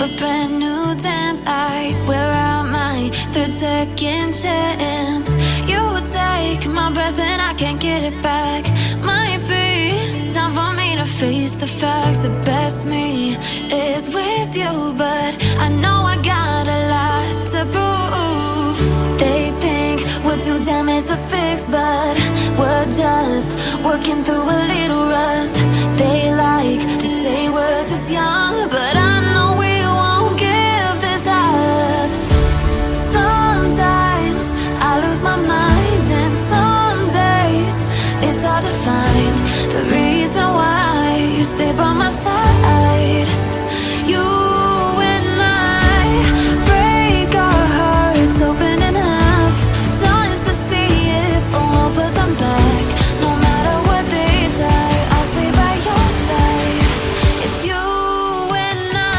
a brand new dance. I wear out my third second chance. You take my breath and I can't get it back. Might be time for me to face the facts. The best me is with you, but I know I got a lot to prove. They think we're too damaged to fix, but we're just working through a little rust. They like to say we're just young, but I know we won't give this up. Sometimes I lose my mind, and some days it's hard to find the reason why you stay by my side. You and I break our hearts open in half, just to see if we'll put them back. No matter what they try, I'll stay by your side. It's you and I.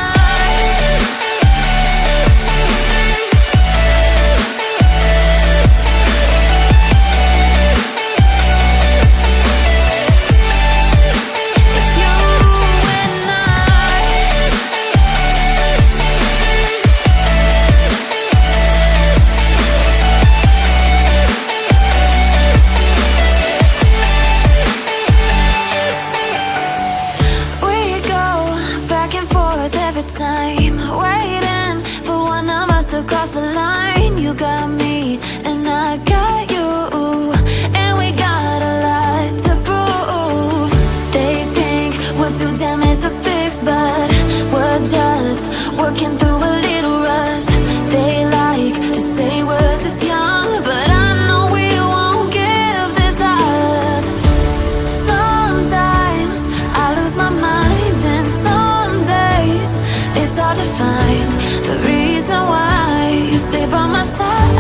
It's you and I. We go back and forth every time, waiting for one of us to cross the line. You got me and I got you, and we got a lot to prove. They think we're too damaged to fix, but we're just working through a little rust. They like to say we're just young, but I know we won't give this up. Sometimes I lose my mind, and some days it's hard to find the reason why you stay by my side.